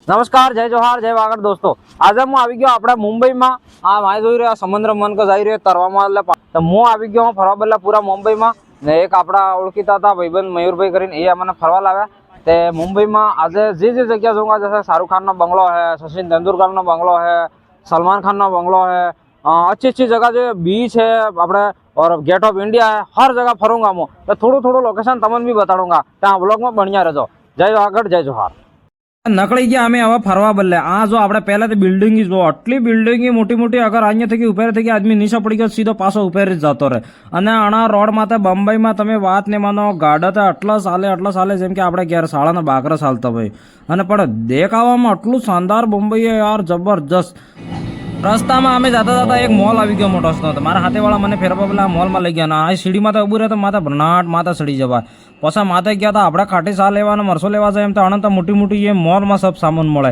નમસ્કાર, જય જોહાર, જય વાગડ દોસ્તો. આજે હું આવી ગયો આપણે મુંબઈમાં. આ માય જોઈ રહ્યા સમુદ્ર મન કે જઈ રહ્યો તરવામાં, એટલે તો હું આવી ગયો ફરવા બદલે પૂરા મુંબઈમાં. ને એક આપણા ઓળખીતા હતા ભાઈબંધ મયુરભાઈ કરીને, એ અમને ફરવા લાવ્યા. તે મુંબઈમાં આજે જે જગ્યા જોઉંगा, जैसे शाहरुख खान નો બંગલો है, सचिन तेंदुलकर નો બંગलो है, सलमान खान નો બંગलो है, अच्छी अच्छी जगह जो बीच है अपने और गेट ऑफ इंडिया है, हर जगह फरूंगा मैं. तो थोड़ू थोड़ू लोकेशन तमन भी बताऊंगा. ત્યાં ब्लॉग में बढ़िया रहजो. जय वागड, जय जोहार. નકળી ગયા અમે હવે ફરવા બદલે. આ જો આપણે પહેલાથી બિલ્ડિંગ જો આટલી બિલ્ડિંગ મોટી મોટી, અગર અહીંયા થકી ઉપર થઈ ગયા આદમી નીચે પડી ગયો સીધો પાછો ઉપર જ જતો રહે. અને આણા રોડ માં બંબઈમાં તમે વાત ને માનો, ગાડા તો આટલા સાલે જેમ કે આપણે ઘેર શાળાના બાકરા ચાલતા હોય. અને પણ દેખાવામાં આટલું શાનદાર મુંબઈ યાર, જબરજસ્ત. રસ્તામાં અમે જતા એક મોલ આવી ગયો મોટો હતો. મારા હાથેવાળા મને ફેરવા પેલા મોલમાં લઈ ગયા. આ સીડીમાં તો ઉભું રહે તો માથા ભરનાટ માથા સડી જવાય. પછી માથે ગયા હતા આપણે ખાટી સા લેવા, મરસો લેવા જાય. એમ તો અનંત મોટી મોટી એ મોલમાં સબ સામાન મળે.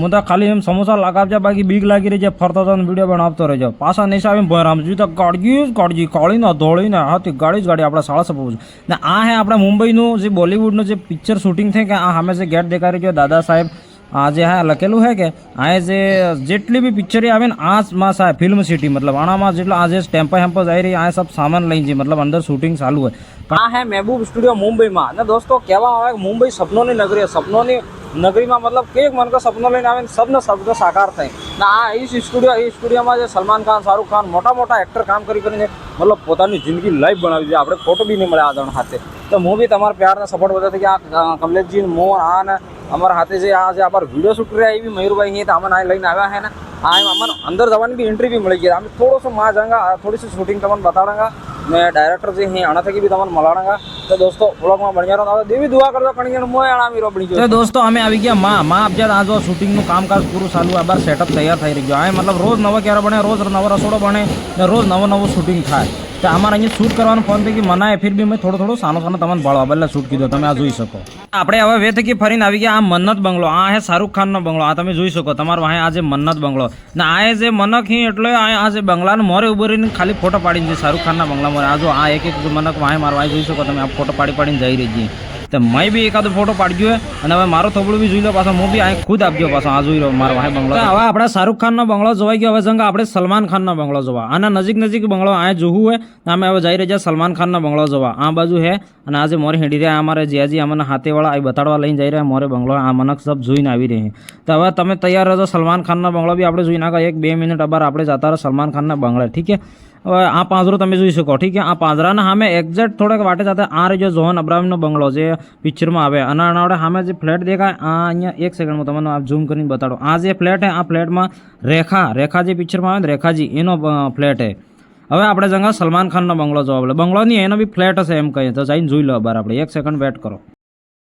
હું તો ખાલી એમ સમોસા લગાવજા, બાકી બીક લાગી રહી છે. ફરતો હતો વિડીયો બનાવતો રહેજો. પાછા નહીં આવીને ભય રામજી તો કાળજી કાળીને ધોળીને હતી ગાડી આપણે શાળા સપવું છે. ને આ હે આપણે મુંબઈનું જે બોલિવૂડનું જે પિક્ચર શૂટિંગ થાય કે આ સામે જે ગેટ દેખાઈ રહ્યો દાદા સાહેબ, આ જે હા લખેલું હે કે આ જે જેટલી બી પિક્ચર આવે ને આમાં સાહેબ ફિલ્મ સિટી, મતલબ આનામાં જેટલા આ જે સ્ટેમ્પો આવી રહી આ સબ સામાન લઈને જઈએ, મતલબ અંદર શૂટિંગ ચાલુ હોય. આ હે મહેબૂબ સ્ટુડિયો મુંબઈમાં. અને દોસ્તો કહેવા આવે કે મુંબઈ સપનોની નગરી, સપનોની નગરીમાં મતલબ કે મન કો સપનો લઈને આવે સબનો શબ્દ સાકાર થાય. ને આ એ સ્ટુડિયોમાં જે સલમાન ખાન, શાહરુખ ખાન મોટા એક્ટર કામ કરીને મતલબ પોતાની જિંદગી લાઈવ બનાવી છે. આપણે ફોટો બી નહીં મળે આ જણ હાથે. તો હું બી તમારા પ્યારને સપોર્ટ વધે કે આ કમલેશજી મોહન આ ને અમારા હાથે જે આ જે આપણે વિડીયો શૂટ કર્યા એ બી મયુરભાઈ તો અમને આ લઈને આવ્યા છે ને. આ અમને અંદર જવાની બી એન્ટ્રી બી મળી ગઈ. અમે થોડો સો માં જાંગા, થોડી સી શૂટિંગ તમને બતાડાંગા. मैं डायरेक्टर जी हैं आना थकी भी तमन मलाणगा. तो दोस्तों व्लॉग में बढ़िया रहो, देवी दुआ कर दो कणियन मोय आना मीरो बनी गयो. तो दोस्तों અમે આવી ગયા માં અબજાદ. આ જો શૂટિંગ નું કામકાજ પૂરું ચાલુ, આ બાર સેટઅપ તૈયાર થઈ રહ્યો. આ મતલબ રોજ નવો ક્યારે બને, રોજ નવો રસોડો બને ને રોજ નવો શૂટિંગ થાય. તો અમારે અહીંયા શૂટ કરવાનો ફોન થઈ ગઈ મનાય, ફિર બી મેં થોડો સાનો તમને ભાળવા બદલે શૂટ કીધો. તમે આ જોઈ શકો. આપણે હવે વે થકી ફરીને આવી ગયા આ મન્નત બંગલો. આ હે શાહરુખ ખાન નો બંગલો. આ તમે જોઈ શકો તમારો વાહે આ જે મન્નત બંગલો. ને આ જે મનક હી એટલે આ જે બંગલાને મોરે ઉભો રહીને ખાલી ફોટો પાડીને છે શાહરુખ ખાન ના બંગલા મોરે. આ જો આ એક મનક વાહે મારો આ જોઈ શકો તમે. આ ફોટો પાડીને જઈ રહી છીએ. તો મેં બી એકાદો ફોટો પાડજો. અને હવે મારો થોબડું બી જોઈ લો પાછો. હું બી આ ખુદ આપજો પાછો. આ જોઈ લો મારો વાહે બંગલો. હવે આપણે શાહરુખ ખાન નો બંગલો જોવાઈ ગયો. હવે જંગા આપણે સલમાન ખાન નો બંગલો જોવા. આના નજીક બંગલો આ જોવું હોય. અમે હવે જઈ રહ્યા સલમાન ખાન નો બંગલો જોવા. આ બાજુ હે અને આ જે મોરે હેડી રહ્યા અમારે જીયાજી અમને હાથેવાળા આ બતાડવા લઈને જઈ રહ્યા મોરે બંગલો. આ મનક સબ જોઈને આવી રહી. તો હવે તમે તૈયાર રહેજો. સલમાન ખાન નો બંગલો બી આપણે જોઈ નાખો. 1-2 મિનિટ અબાર આપણે જતા રહો સલમાન ખાન ના બંગલે. ઠીક છે. હવે આ પાંજરો તમે જોઈ શકો. ઠીક છે. આ પાંજરાના સામે એક્ઝેક્ટ થોડેક વાટે સાથે આ રહ્યો જોહન અબ્રાહિમનો બંગલો જે પિક્ચરમાં આવે. અને આના સામે જે ફ્લેટ દેખાય આ અહીંયા એક સેકન્ડમાં તમને આ ઝૂમ કરીને બતાડો. આ જે ફ્લેટ છે આ ફ્લેટમાં રેખા જે પિક્ચરમાં આવે ને રેખાજી એનો ફ્લેટ છે. હવે આપણે જંગા સલમાન ખાનનો બંગલો જોવા બોલે. બંગલો નહીં એનો બી ફ્લેટ હશે એમ કહીએ તો જઈને જોઈ લો બાર. આપણે 1 સેકન્ડ વેટ કરો.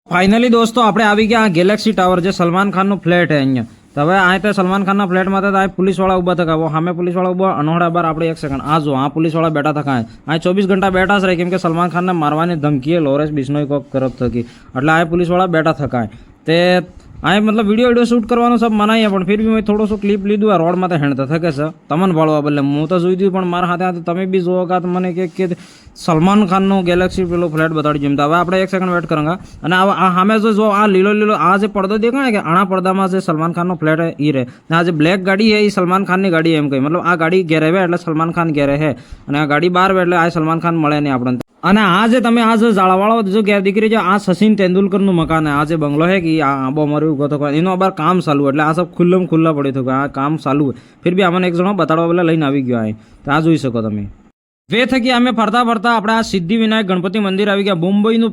ફાઇનલી દોસ્તો આપણે આવી ગયા આ ગેલેક્સી ટાવર જે સલમાન ખાનનું ફ્લેટ છે અહીંયા. તો હવે આ તો સલમાન ખાનના ફ્લેટમાં તો આ પોલીસવાળા ઊભા થયા. સામે પોલીસવાળા ઊભા અનોડા બાર. આપણે 1 સેકન્ડ આ જો આ પોલીસવાળા બેઠા થયા. આ 24 ઘંટા બેઠા જ રહે કેમ કે સલમાન ખાનને મારવાની ધમકી લોરેન્સ બિશ્નોઈ કોક તરફ થકી. એટલે આ પોલીસવાળા બેઠા થયા. તે આ મતલબ વિડીયો શૂટ કરવાનું સબ મનાય, પણ ફિર બી મેં થોડું ક્લિપ લીધું. આ રોડમાં તો હેણતા થકે છે તમને ભાળવા બદલે. હું તો જોઈ દઉં પણ મારા હાથે તમે બી જોવો કે મને કે સલમાન ખાનનું ગેલેક્સી પેલો ફ્લેટ બતાડી જેમ. તો હવે આપણે 1 સેકન્ડ વેટ કરાંગા. અને આ સામે જો આ લીલો આ જે પડદો દેખાય કે આના પડદામાં જે સલમાન ખાનનો ફ્લેટ એ રહે. અને આ જે બ્લેક ગાડી છે એ સલમાન ખાનની ગાડી એમ કહી. મતલબ આ ગાડી ઘેરે આવે એટલે સલમાન ખાન ઘેરે હે અને આ ગાડી બહાર એટલે આ સલમાન ખાન મળે નહીં આપણને. અને આ જે તમે આ જે ઝાડાવાળો જો ઘેર દીકરી છે આ સચિન તેંદુલકરનું મકાન આ જે બંગલો છે કે આ આંબો મારું ઉભો થયો એનો અબાર કામ ચાલુ. એટલે આ સબ ખુલ્લા પડી થયું આ કામ ચાલુ હોય. ફિર બી અમને એક જણો બતાડવા પેલા લઈને આવી ગયો. તો આ જોઈ શકો તમે. વે થકી અમે ફરતા આપણે આ સિદ્ધિ વિનાયક ગણપતિ મંદિર આવી ગયા. મુંબઈનું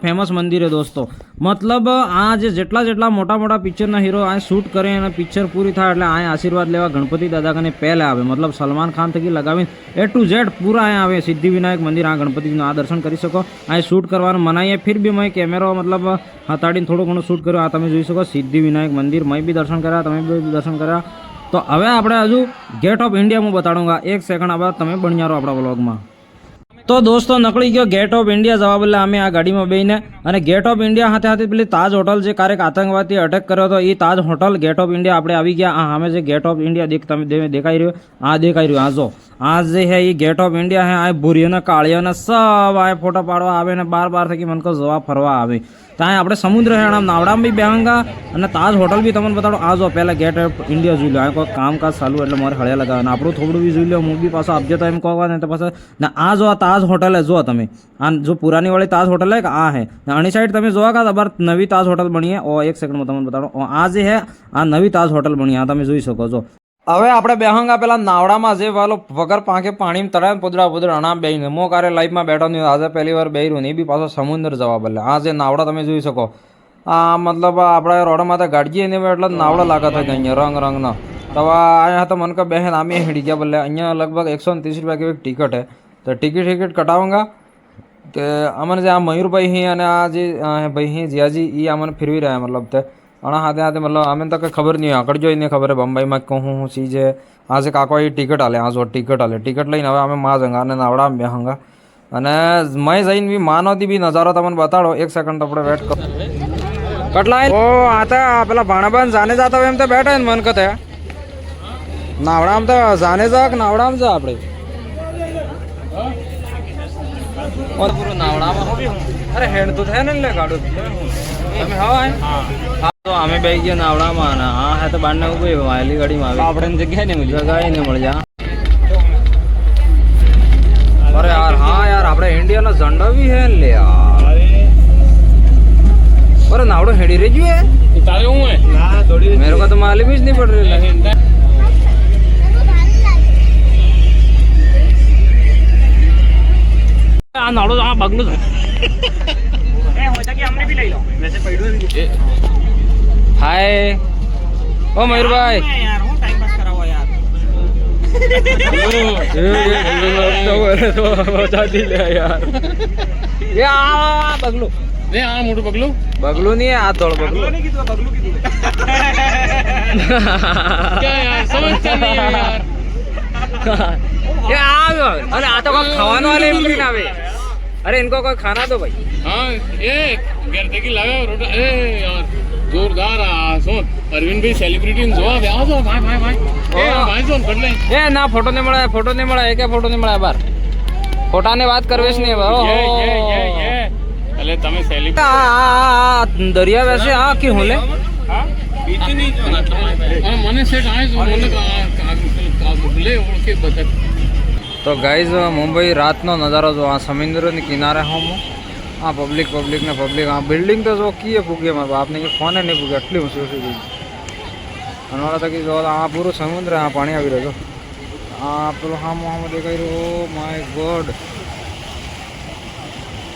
ફેમસ મંદિર છે દોસ્તો. મતલબ આ જે જેટલા મોટા પિક્ચરના હીરો આ શૂટ કરે અને પિક્ચર પૂરી થાય એટલે આ આશીર્વાદ લેવા ગણપતિ દાદા કને પહેલા આવે. મતલબ સલમાન ખાન થકી લગાવીને A to Z પૂરા અહીંયા આવે. સિદ્ધિ વિનાયક મંદિર આ ગણપતિનું આ દર્શન કરી શકો. આ શૂટ કરવાનું મનાઈએ. ફિર બી મેં કેમેરો મતલબ હતાડીને થોડું ઘણું શૂટ કર્યું. આ તમે જોઈ શકો સિદ્ધિ વિનાયક મંદિર. મેં બી દર્શન કર્યા, તમે બી દર્શન કર્યા. તો હવે આપણે હજુ ગેટ ઓફ ઇન્ડિયા હું બતાડુંગા. 1 સેકન્ડ આબાદ તમે બન્યા રહો આપણા વ્લોગમાં. તો દોસ્તો નકળી ગયો ગેટ ઓફ ઇન્ડિયા જવા બદલે અમે આ ગાડીમાં બેહીને. અને ગેટ ઓફ ઇન્ડિયા સાથે પેલી તાજ હોટલ જે ક્યારેક આતંકવાદી અટેક કર્યો હતો એ તાજ હોટલ ગેટ ઓફ ઇન્ડિયા આપણે આવી ગયા. આ સામે જે ગેટ ઓફ ઇન્ડિયા તમે દેખાઈ રહ્યો આ દેખાઈ રહ્યું. આ જો આ જે હે એ ગેટ ઓફ ઇન્ડિયા હે આ ભૂરીઓને કાળીઓને સબ આ ફોટો પાડવા આવે ને બાર થકી મને કહો જોવા ફરવા આવે ત્યાં આપણે સમુદ્ર હે નાવડામાં બી બેહંગા અને તાજ હોટલ બી તમને બતાડો આ જો પહેલાં ગેટ ઓફ ઇન્ડિયા જોઈ લો આ કોઈ કામકાજ ચાલુ એટલે મારે હળિયા લગાવે આપણું થોડું બી જોઈ લો હું બી પાછો આપજો તો એમ કહો ને તો પાછા ને આ જો આ તાજ હોટલ હે જો તમે આ જો પુરાની વાળી તાજ હોટલ હે કે આ હે ને આની સાઈડ તમે જોવા કા ખબર નવી તાજ હોટલ બની હે ઓ એક સેકન્ડમાં તમને બતાડો આ જે હે આ નવી તાજ હોટલ બની આ તમે જોઈ શકો છો હવે આપણે બેહંગા પેલા નાવડામાં જે વાલો વગર પાંખે પાણી તળાવ પુદરા અણા બેહીને મો કારે લાઈફમાં બેઠો નહીં આજે પહેલી વાર બેહ્યું ને એ બી પાછો સમુદ્ર જવા બદલે આ જે નાવડા તમે જોઈ શકો આ મતલબ આપણે રોડમાં તો ગાડીએ ને એટલે નાવડા લાગત હતા અહીંયા રંગના તો અહીંયા તો મને કે બહેન આમે હિડી ગયા બદલે અહીંયા લગભગ 130 રૂપિયા की टिकट है तो टिकट कटाऊंगा કે અમને જે આ મયુરભાઈ હી અને આ જે ભાઈ હી જીયાજી એ અમને ફેરવી રહ્યા મતલબ તે અણા હાથે મતલબ અમે તો કંઈ ખબર નહીં આકડ જોઈને ખબર બંબઈમાં કહું હું ચીજ હે આ જે કાકો એ ટિકટ આલે આ જો ટિકટ લઈને હવે અમે માં જંગા અને નાવડામાં બેહંગા અને મેં જઈને બી માનવથી બી નજારો તમને બતાડો એક સેકન્ડ આપણે વેટ કરો કટલા ઓ આતા પેલા ભાણાબાન જાને જાતા હોય એમ તો બેઠા ને મન કથે નાવડામાં તો જાને જા કે નાવડામાં જા આપણે પૂરું નાવડામાં અરે હેડ તો થાય ને લે ગાડું તમે હા તો અમે બે ગયા નાવડામાં ને હા હે તો બારને ઉભી વાયલી ગાડીમાં આવી આપણે જગ્યા ને મળી જા અરે યાર હા યાર આપણે ઇન્ડિયાનો ઝંડો બી હે લે યાર अरे नावड़ो हेडी रे जो है तारे हूं है ना थोड़ी मेरे को तो मालूम ही नहीं पड़ रही है आ नावड़ो आ बगलू ए हो जा कि हमने भी ले लो वैसे पड़ो हाय ओ मयूर भाई यार हूं टाइम पास करा हुआ यार तो बता दी ले यार ये आ बगलू नहीं आ मोटू बगलू नहीं है हाथ दौड़ बगलू नहीं कीधु बगलू कीधु क्या यार समझता नहीं है यार ये आ अरे आ तो कोई खावाने वाले एंट्री ना आवे अरे इनको कोई खाना दो भाई हां ये गर्दे की लगा रोटा ए यार जोरदार आ सुन अरविंद भाई सेलिब्रिटी जो आ जो भाई ए भाई जोन कर ले ए ना फोटो नहीं મળે एक फोटो नहीं મળે बार फोटा ने बात करवेश नहीं है ये अरे तमे सेलिब्रिटी दरिया वैसे आ क्यों होले हां बीच नहीं जो मने सेट आए जो मने ले ओके बता तो गाइस मुंबई रात नो नजारा जो आ समुद्र के किनारे हूं हां पब्लिक ने पब्लिक हां बिल्डिंग तो जो की है पुगे मार बाप ने के फोन नहीं पुगे એટલી ઊંચી ઊંચી અનવાળા તક જો આ પૂરો સમુદ્ર આ પાણી આવી રહ્યો આ પેલો હામો દેખાઈ રહ્યો ઓ માય ગોડ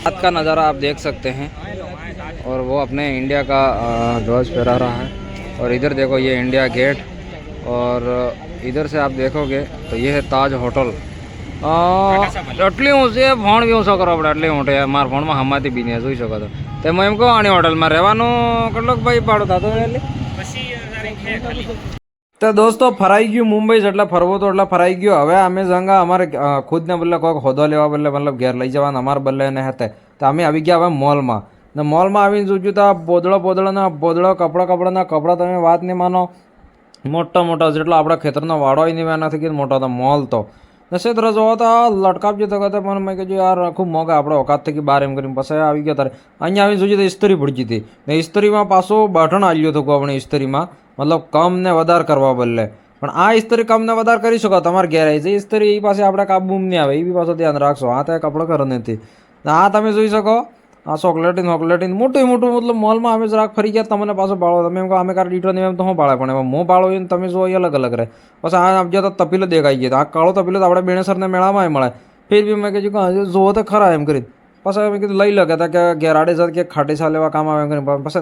रात का नज़ारा आप देख सकते हैं और वो अपने इंडिया का ध्वज फहरा रहा है और इधर देखो ये इंडिया गेट और इधर से आप देखोगे तो ये है ताज होटल એટલી ઊંચી ફોન બી ઊંચો કરો આપણે એટલી ઊંટે મારા ફોનમાં હમાતી બી નહીં જોઈ શકો તો તેમાં એમ કહો આની હોટલમાં રહેવાનું કેટલોક ભાઈ ભાડો થતો એટલે તો દોસ્તો ફરાઈ ગયું મુંબઈ એટલે ફરવો તો એટલે ફરાઈ ગયો હવે અમે જંગા અમારે ખુદને બદલે કોઈક હોદો લેવા બદલે મતલબ ઘેર લઈ જવાના અમારા બદલે ને હતા તો અમે આવી ગયા હવે મોલમાં ને મોલમાં આવીને જોયું તો બોદળો કપડા તમે વાત નહીં માનો મોટા જેટલો આપણા ખેતરનો વાડો નહીં એનાથી કે મોટો હતો મોલ તો ને ક્ષેત્ર જોવો તો લટકાપ જતો હતો પણ મેં કીધું યાર ખૂબ મોંઘા આપણે ઓકાત થકી બહાર એમ કરીને પછી આવી ગયા તારે અહીંયા આવીને જોયું તો ઇસ્ત્રી પડી હતી ને ઇસ્ત્રીમાં પાછું બટન આવ્યું હતું આપણે ઇસ્ત્રીમાં मतलब कम ने वधार करवा बदले पण आ इस्त्री कम ने वधार करी शको तमारे घेर आई इस्त्री ई पासे आपणे काबूम नहीं आवे ई बी पाछो ध्यान राखशो आ तो कपड़ा करने थी आ तमे जोई शको आ चॉकलेटीन मोटू मतलब मॉल में आमे जराक फरी गया तमने पाछो बाळो तमे एम को आमे कार डीटो नहीं एम तो हूँ बाळे पण एमां मो बाळो ने तमे जो अलग अलग रहे पछी आ आप तो तपीलो देखाई गयो आ काळो तपीलो तो आपणे बेणेसर ने मेळामां मळे फिर भी मैं कीधुं कि जो तो खरा एम करी पछी मैं कीधुं लई लो के घेर आडे जात के खाटी सा लेवा काम आवे एम करी पछी